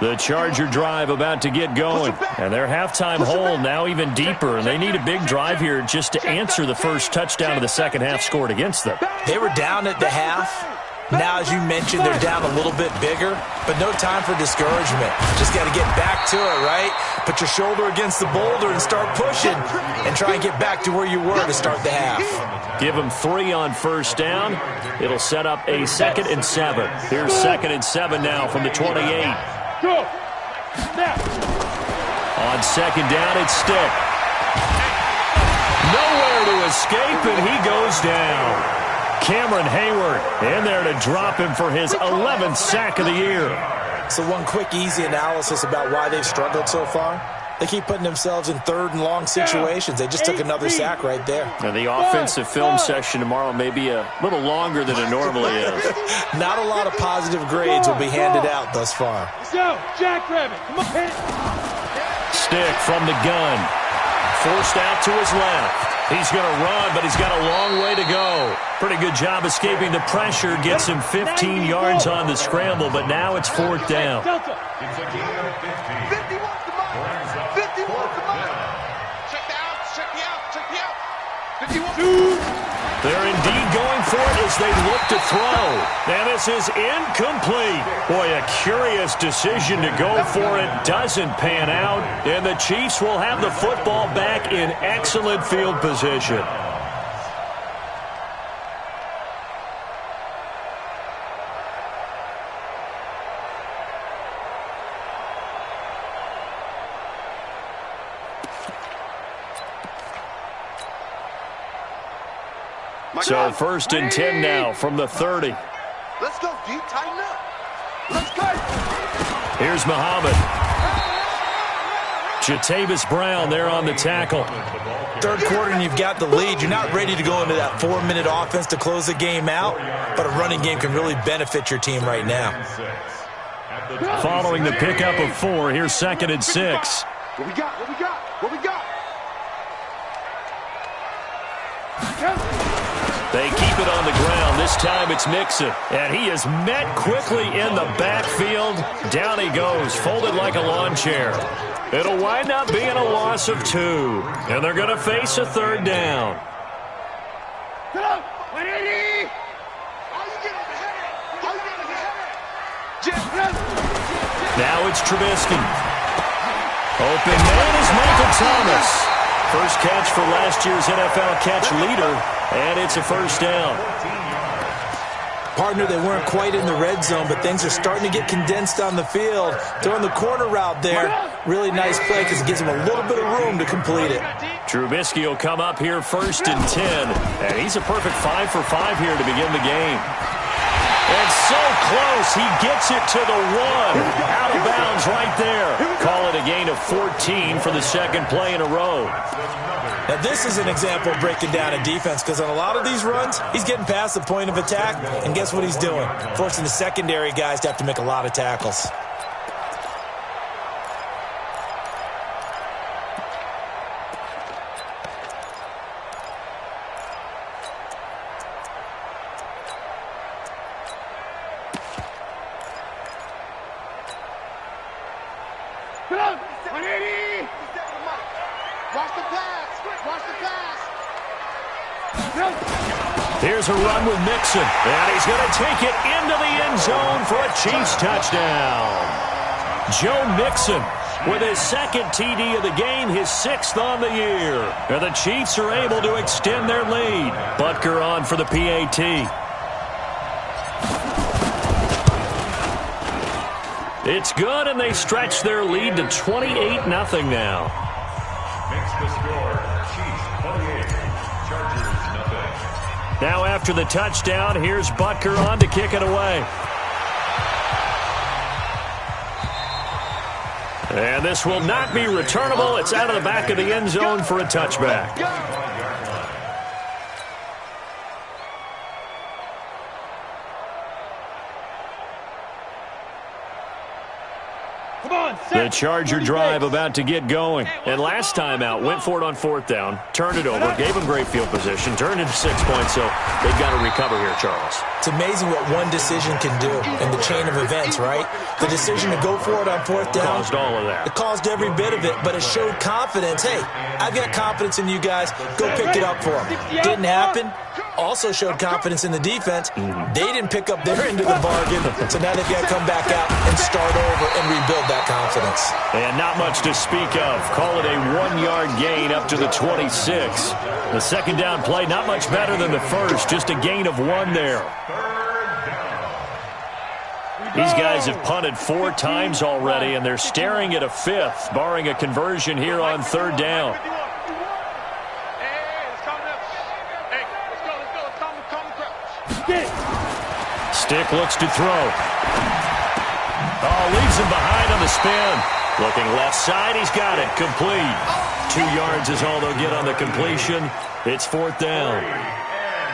The Charger drive about to get going. And their halftime hole now even deeper. And they need a big drive here just to answer the first touchdown of the second half scored against them. They were down at the half. Now, as you mentioned, they're down a little bit bigger, but no time for discouragement. Just got to get back to it, right? Put your shoulder against the boulder and start pushing and try and get back to where you were to start the half. Give them 3 on first down. It'll set up a 2nd and 7. Here's 2nd and 7 now from the 28. Go. Snap. On 2nd down, it's Stick. Nowhere to escape, and he goes down. Cameron Hayward in there to drop him for his 11th sack of the year. So one quick, easy analysis about why they've struggled so far. They keep putting themselves in 3rd and long situations. They just took another sack right there. Now, the offensive film session tomorrow may be a little longer than it normally is. Not a lot of positive grades will be handed out thus far. Let's go. Jackrabbit. Come on. Stick from the gun. Forced out to his left. He's going to run, but he's got a long way to go. Pretty good job escaping the pressure. Gets him 15 yards on the scramble, but now it's 4th down. Delta. It's a gain of 15. 50 wants the mile. 50 wants the mile. Check the out. Check the out. Check the out. 50 wants. They're indeed going for it as they look to throw. And this is incomplete. Boy, a curious decision to go for it. Doesn't pan out. And the Chiefs will have the football back in excellent field position. So 1st and 10 now from the 30. Let's go, D. Tighten up. Let's go. Here's Muhammad. Jatavis Brown there on the tackle. 3rd quarter and you've got the lead. You're not ready to go into that 4-minute offense to close the game out, but a running game can really benefit your team right now. Following the pickup of 4, here's 2nd and 6. What we got? What we got? What we got? They keep it on the ground. This time it's Mixon. And he is met quickly in the backfield. Down he goes, folded like a lawn chair. It'll wind up being a loss of 2. And they're going to face a 3rd down. Get up! 180! All you get is the head. All you get is the head. Now it's Trubisky. Open man is Michael Thomas. First catch for last year's NFL catch leader, and it's a 1st down. Partner, they weren't quite in the red zone, but things are starting to get condensed on the field. Throwing the corner route there, really nice play because it gives them a little bit of room to complete it. Trubisky will come up here 1st and 10, and he's a perfect 5 for 5 here to begin the game. And so close, he gets it to the 1. Out of bounds right there. Call it a gain of 14 for the 2nd play in a row. Now, this is an example of breaking down a defense because on a lot of these runs, he's getting past the point of attack, and guess what he's doing? Forcing the secondary guys to have to make a lot of tackles. Here's a run with Mixon, and he's going to take it into the end zone for a Chiefs touchdown. Joe Mixon with his 2nd TD of the game, his 6th on the year. And the Chiefs are able to extend their lead. Butker on for the PAT. It's good, and they stretch their lead to 28-0 now. Makes the score Chiefs 28, Chargers nothing. Now after the touchdown, here's Butker on to kick it away. And this will not be returnable. It's out of the back of the end zone for a touchback. Come on, The Charger drive about to get going. And last time out, went for it on 4th down, turned it over, gave them great field position, turned into 6 points, so they've got to recover here, Charles. It's amazing what one decision can do in the chain of events, right? The decision to go for it on 4th down. Caused all of that. It caused every bit of it, but it showed confidence. Hey, I've got confidence in you guys. Go pick it up for them. Didn't happen. Also showed confidence in the defense. They didn't pick up their end of the bargain, so now they've got to come back out and start over and rebuild that confidence. And not much to speak of. Call it a 1-yard gain up to the 26. The second down play, not much better than the first, just a gain of 1 there. These guys have punted 4 times already, and they're staring at a 5th, barring a conversion here on 3rd down. Stick looks to throw. Oh, leaves him behind on the spin. Looking left side, he's got it. Complete. 2 yards is all they'll get on the completion. It's 4th down.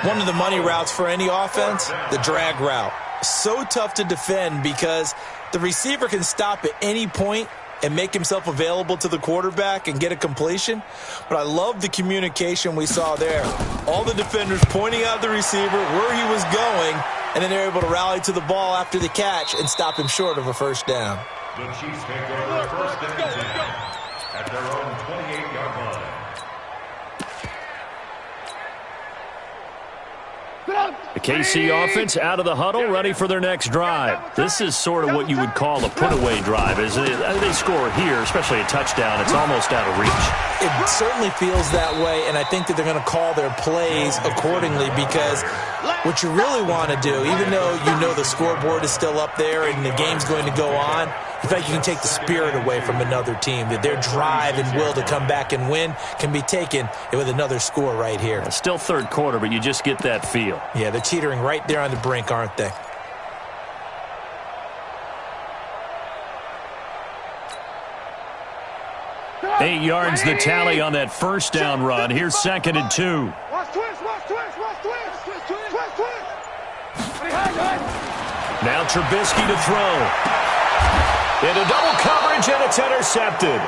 One of the money routes for any offense, the drag route. So tough to defend because the receiver can stop at any point and make himself available to the quarterback and get a completion. But I love the communication we saw there. All the defenders pointing out the receiver, where he was going, and then they're able to rally to the ball after the catch and stop him short of a 1st down. The Chiefs take over 1st and 10 at their own 28-yard line. The KC offense out of the huddle, ready for their next drive. This is sort of what you would call a put-away drive. As they score here, especially a touchdown, it's almost out of reach. It certainly feels that way, and I think that they're going to call their plays accordingly because what you really want to do, even though you know the scoreboard is still up there and the game's going to go on, in fact, you can take the spirit away from another team, that their drive and will to come back and win can be taken with another score right here. It's still 3rd quarter, but you just get that feel. Yeah, they're teetering right there on the brink, aren't they? Eight yards the tally on that 1st down run. Here's 2nd and 2. Watch twist. Now Trubisky to throw. Into double coverage, and it's intercepted.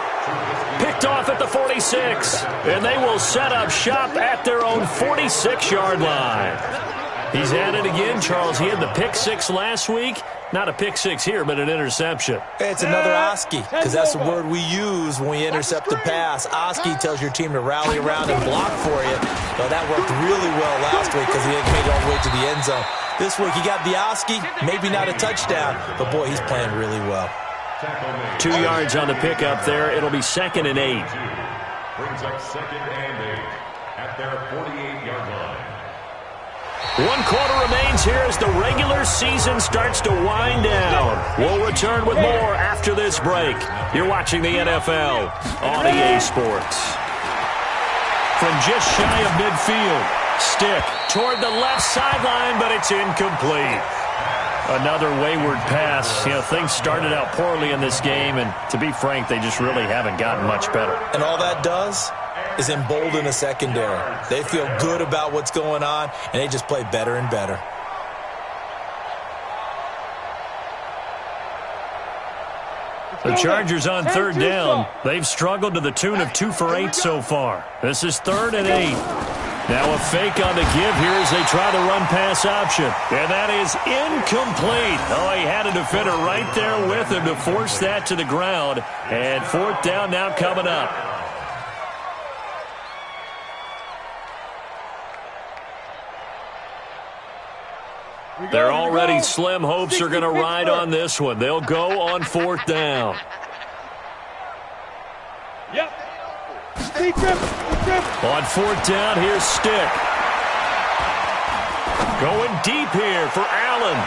Picked off at the 46. And they will set up shop at their own 46-yard line. He's at it again, Charles. He had the pick 6 last week. Not a pick 6 here, but an interception. It's another Oski, because that's the word we use when we intercept the pass. Oski tells your team to rally around and block for you. Well, that worked really well last week because he made it all the way to the end zone. This week he got the Oski, maybe not a touchdown, but boy, he's playing really well. 2 yards on the pickup there. It'll be 2nd and 8. Brings up 2nd and 8 at their 48-yard line. 1 quarter remains here as the regular season starts to wind down. We'll return with more after this break. You're watching the NFL on EA Sports. From just shy of midfield, Stick toward the left sideline, but it's incomplete. Another wayward pass. You know, things started out poorly in this game, and to be frank, they just really haven't gotten much better. And all that does is embolden a secondary. They feel good about what's going on, and they just play better and better. The Chargers on 3rd down. They've struggled to the tune of 2 for 8 so far. This is 3rd and 8. Now a fake on the give here as they try the run-pass option. And that is incomplete. Oh, he had a defender right there with him to force that to the ground. And 4th down now coming up. They're already slim hopes are going to ride on this one. They'll go on 4th down. Yep. On 4th down, here's Stick. Going deep here for Allen.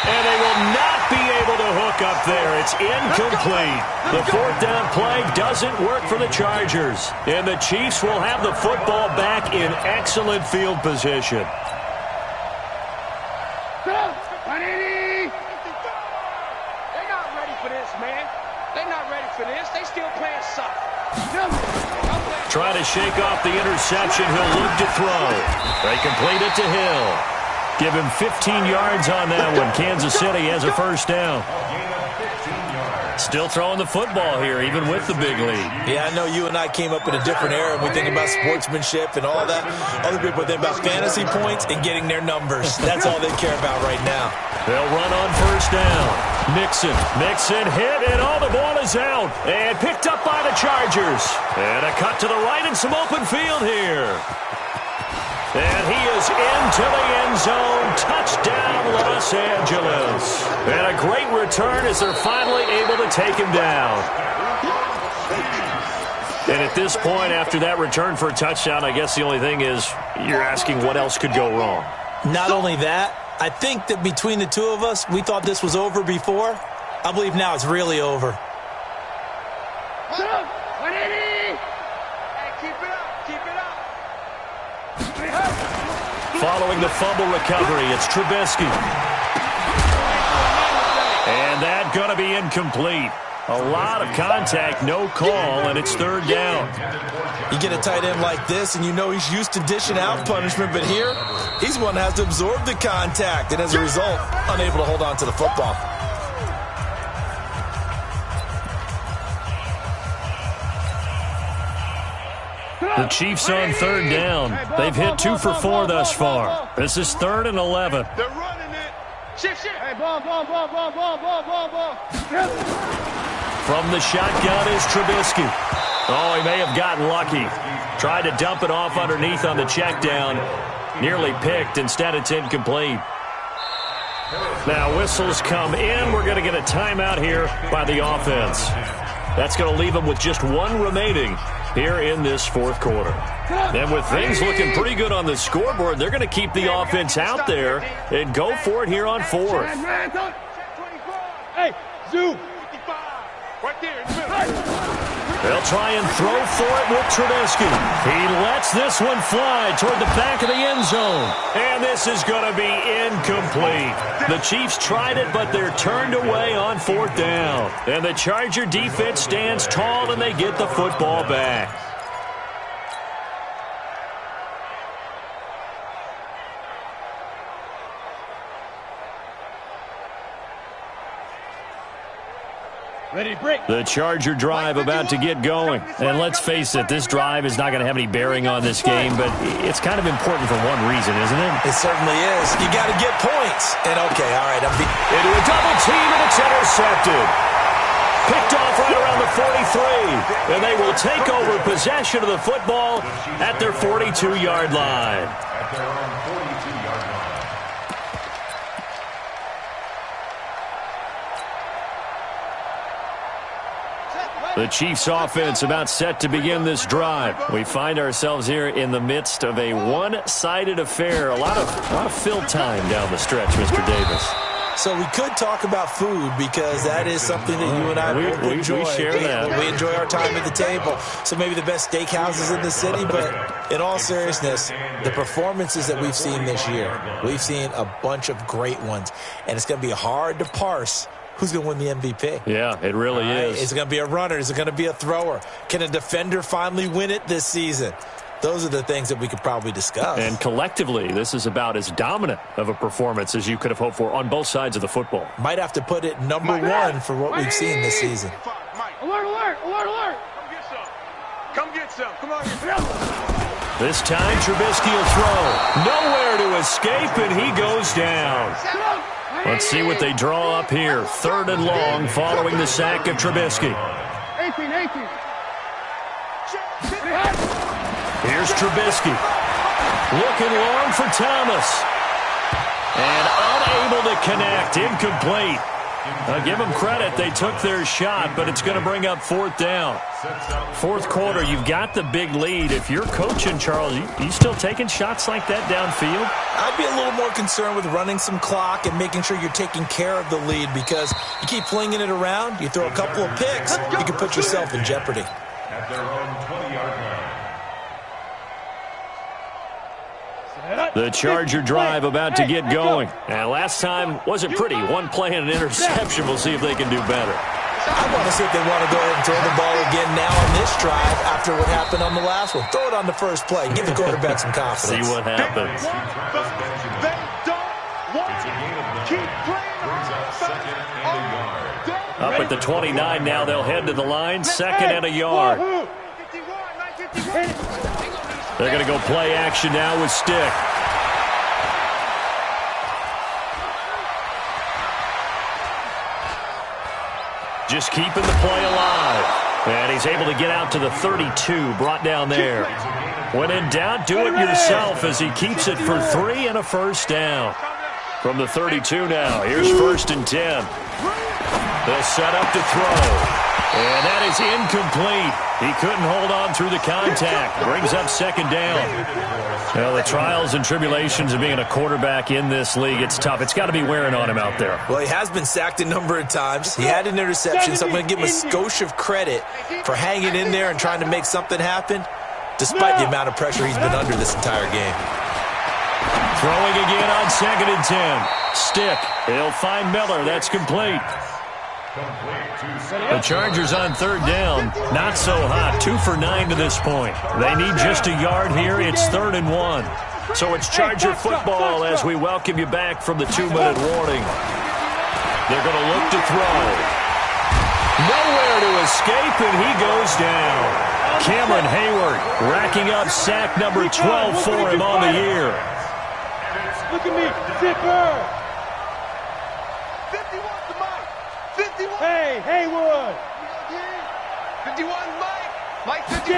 And they will not be able to hook up there. It's incomplete. The 4th down play doesn't work for the Chargers. And the Chiefs will have the football back in excellent field position. They're not ready for this, man. They're not ready for this. They still playing soft. Try to shake off the interception. He'll look to throw. They complete it to Hill. Give him 15 yards on that one. Kansas City has a 1st down. A gain of 15 yards. Still throwing the football here, even with the big lead. Yeah, I know you and I came up in a different era, and we think about sportsmanship and all that. Other people think about fantasy points and getting their numbers. That's all they care about right now. They'll run on first down. Mixon hit, and all the ball is out. And picked up by the Chargers. And a cut to the right and some open field here. And he is into the end zone. Touchdown, Los Angeles. And a great return as they're finally able to take him down. And at this point, after that return for a touchdown, I guess the only thing is you're asking what else could go wrong. Not only that, I think that between the two of us, we thought this was over before. I believe now it's really over. Following the fumble recovery, it's Trubisky. And that's going to be incomplete. A lot of contact, no call, and it's third down. You get a tight end like this, and you know he's used to dishing out punishment, but here, he's one that has to absorb the contact, and as a result, unable to hold on to the football. The Chiefs on third down. They've hit 2 for 4 thus far. This is 3rd and 11. They're running it. Shift. Hey, ball. From the shotgun is Trubisky. Oh, he may have gotten lucky. Tried to dump it off underneath on the check down. Nearly picked. Instead, it's incomplete. Now, whistles come in. We're going to get a timeout here by the offense. That's going to leave them with just 1 remaining here in this fourth quarter. And with things looking pretty good on the scoreboard, they're going to keep the offense out there and go for it here on 4th. Hey, Zoo. Right there. They'll try and throw for it with Trubisky. He lets this one fly toward the back of the end zone. And this is going to be incomplete. The Chiefs tried it, but they're turned away on 4th down. And the Charger defense stands tall, and they get the football back. The Charger drive about to get going. And let's face it, this drive is not going to have any bearing on this game, but it's kind of important for one reason, isn't it? It certainly is. You got to get points. And okay, all right. Into a double team, and it's intercepted. Picked off right around the 43. And they will take over possession of the football at their 42-yard line. At their own 42-yard line. The Chiefs offense about set to begin this drive. We find ourselves here in the midst of a one-sided affair. A lot of fill time down the stretch, Mr. Davis. So we could talk about food because that is something that you and I both enjoy. We share that. We enjoy our time at the table. So maybe the best steakhouses in the city, but in all seriousness, the performances that we've seen this year, we've seen a bunch of great ones, and it's going to be hard to parse who's going to win the MVP. Yeah, it really is. Is it going to be a runner? Is it going to be a thrower? Can a defender finally win it this season? Those are the things that we could probably discuss. And collectively, this is about as dominant of a performance as you could have hoped for on both sides of the football. Might have to put it number 1 for what we've seen this season. Alert. Come get some. Come on here. This time, Trubisky will throw. Nowhere to escape, and he goes down. Let's see what they draw up here. 3rd and long following the sack of Trubisky. 18. Here's Trubisky. Looking long for Thomas. And unable to connect. Incomplete. Give them credit. They took their shot, but it's going to bring up 4th down. 4th quarter, you've got the big lead. If you're coaching, Charles, you still taking shots like that downfield? I'd be a little more concerned with running some clock and making sure you're taking care of the lead because you keep flinging it around, you throw a couple of picks, you can put yourself in jeopardy. At their own 20-yard line. The Charger drive about to get going. And last time wasn't pretty. One play and an interception. We'll see if they can do better. I want to see if they want to go ahead and throw the ball again now on this drive after what happened on the last one. Throw it on the first play. Give the quarterback some confidence. See what happens. They don't want it. Keep playing Brings up second and a yard. Up at the 29 now, they'll head to the line. Second and a yard. They're going to go play action now with Stick. Just keeping the play alive. And he's able to get out to the 32, brought down there. When in doubt, do it yourself as he keeps it for 3 and a first down. From the 32 now, here's 1st and 10. They'll set up to throw. And that is incomplete. He couldn't hold on through the contact. Brings up 2nd down. Well, the trials and tribulations of being a quarterback in this league, it's tough. It's got to be wearing on him out there. Well, he has been sacked a number of times. He had an interception, so I'm going to give him a skosh of credit for hanging in there and trying to make something happen, despite the amount of pressure he's been under this entire game. Throwing again on 2nd and 10. Stick. He'll find Miller. That's complete. The Chargers on 3rd down. Not so hot. 2 for 9 to this point. They need just a yard here. It's 3rd and 1. So it's Charger football as we welcome you back from the 2-minute warning. They're going to look to throw. Nowhere to escape, and he goes down. Cameron Hayward racking up sack number 12 for him on the year. Look at me, zipper. 51 to Mike. 51. Hey, Haywood. 51, Mike. Mike 50.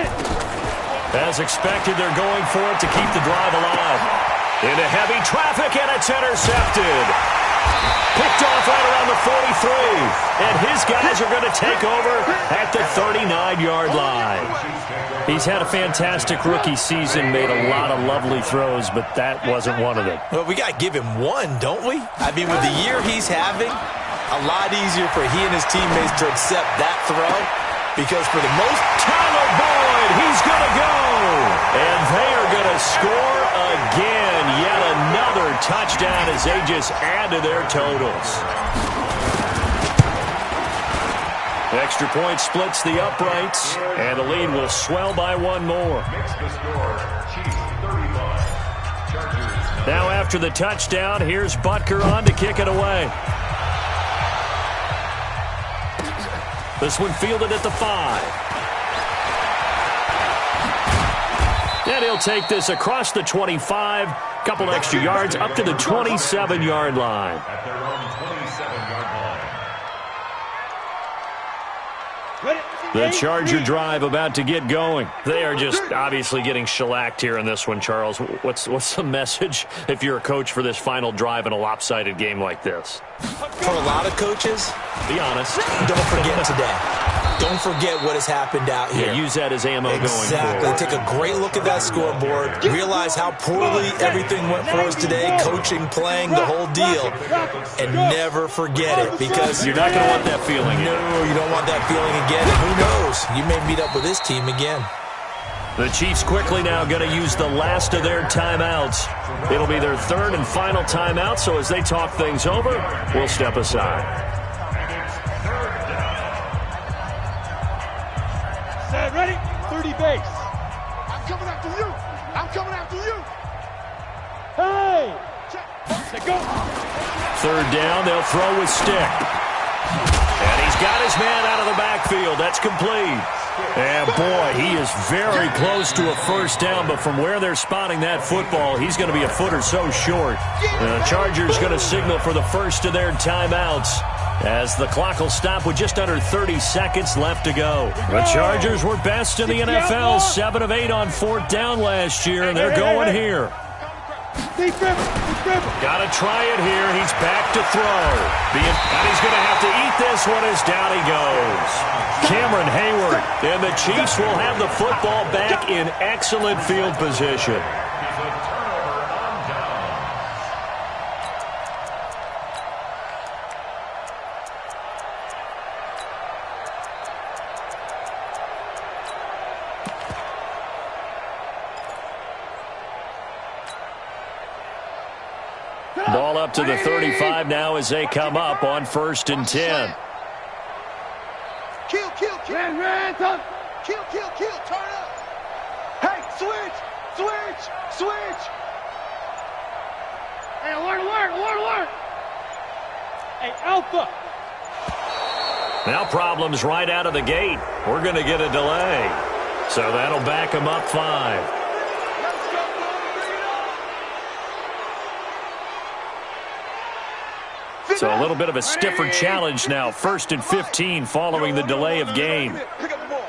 As expected, they're going for it to keep the drive alive. Into heavy traffic, and it's intercepted. Picked off right around the 43. And his guys are going to take over at the 39-yard line. He's had a fantastic rookie season, made a lot of lovely throws, but that wasn't one of them. Well, we got to give him one, don't we? I mean, with the year he's having, a lot easier for he and his teammates to accept that throw, because for the most... Tyler Boyd, he's going to go. And they are going to score again. Yet another touchdown as they just add to their totals. Extra point splits the uprights, and the lead will swell by 1 more. Makes the score. Chiefs 35. Chargers. Now after the touchdown, here's Butker on to kick it away. This one fielded at the 5. And he'll take this across the 25, couple extra yards up to the 27-yard line. At their own 27-yard line. The Charger drive about to get going. They are just obviously getting shellacked here in this one, Charles. What's the message if you're a coach for this final drive in a lopsided game like this? For a lot of coaches, be honest. Don't forget today. Don't forget what has happened out here. Yeah, use that as ammo going forward. Exactly. Take a great look at that scoreboard. Realize how poorly everything went for us today, coaching, playing, the whole deal. And never forget it, because you're not going to want that feeling. No, you don't want that feeling again. And who knows? You may meet up with this team again. The Chiefs quickly now going to use the last of their timeouts. It'll be their 3rd and final timeout, so as they talk things over, we'll step aside. Set, ready? 30 base. I'm coming after you. I'm coming after you. Hey! Let go. 3rd down, they'll throw with Stick. And he's got his man out of the backfield. That's complete. And boy, he is very close to a first down, but from where they're spotting that football, he's going to be a foot or so short. The Chargers going to signal for the first of their timeouts, as the clock will stop with just under 30 seconds left to go. The Chargers were best in the NFL, 7 of 8 on 4th down last year, and they're going here. Got to try it here. He's back to throw. And he's going to have to eat this one as down he goes. Cameron Hayward, and the Chiefs will have the football back in excellent field position. Ball up to the 35 now as they come up on 1st and 10. Kill. Kill. Turn up. Hey, switch. Hey, alert. Hey, Alpha. Now problems right out of the gate. We're going to get a delay. So that'll back them up 5. So a little bit of a stiffer challenge now. 1st and 15 following the delay of game. Pick up the ball.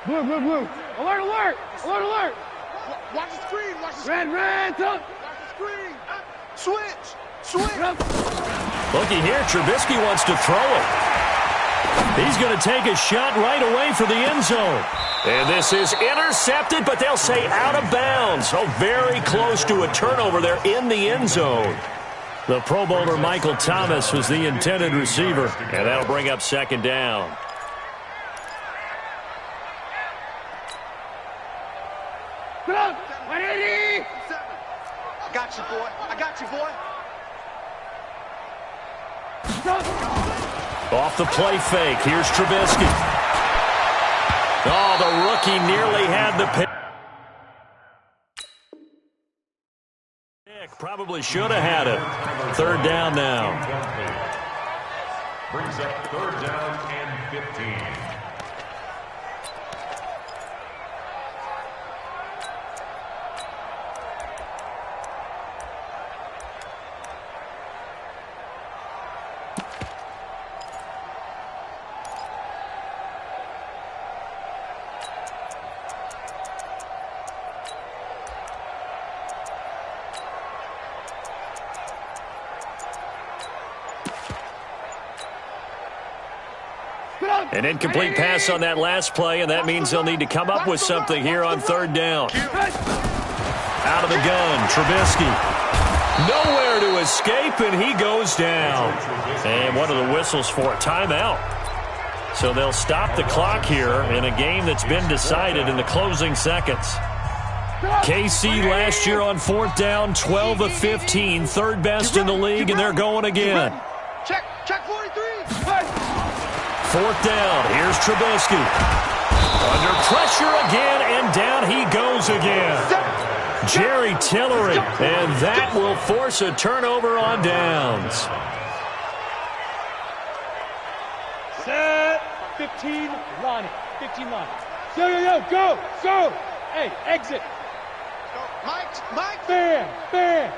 Blue, blue, blue. Alert, alert. Alert, alert. Watch the screen. Watch the screen. Red, Watch the screen. Switch. Switch. Looky here, Trubisky wants to throw it. He's going to take a shot right away for the end zone. And this is intercepted, but they'll say out of bounds. So very close to a turnover there in the end zone. The Pro Bowler Michael Thomas was the intended receiver, and that'll bring up 2nd down. Get up. 180. I got you, boy. I got you, boy. Off the play fake, here's Trubisky. Oh, the rookie nearly had the pick. Probably should have had it. 3rd down now. Brings up 3rd down and 15. An incomplete pass on that last play, and that means they'll need to come up with something here on 3rd down. Out of the gun, Trubisky. Nowhere to escape, and he goes down. And one of the whistles for a timeout. So they'll stop the clock here in a game that's been decided in the closing seconds. KC last year on 4th down, 12 of 15, 3rd best in the league, and they're going again. Check 43. 4th down, here's Trubisky. Under pressure again, and down he goes again. Jerry Tillery, and that will force a turnover on downs. Set. 15 line. 15 line. Yo, go. Go. Hey, exit. Mike. Bam. Bam.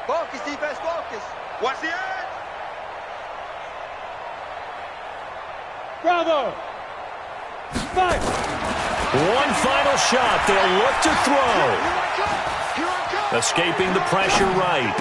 Focus, defense, focus. Watch the edge. Bravo. 5. One final shot. They'll look to throw. Escaping the pressure right.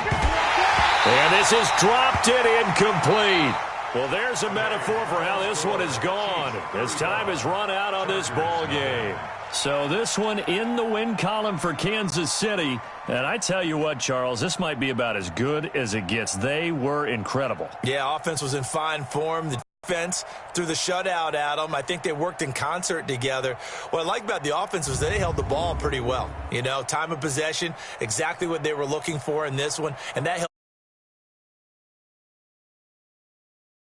And this is dropped it incomplete. Well, there's a metaphor for how this one is gone as time has run out on this ball game. So this one in the win column for Kansas City. And I tell you what, Charles, this might be about as good as it gets. They were incredible. Yeah, offense was in fine form. The defense through the shutout, Adam. I think they worked in concert together. What I like about the offense was they held the ball pretty well. You know, time of possession, exactly what they were looking for in this one. And that helped.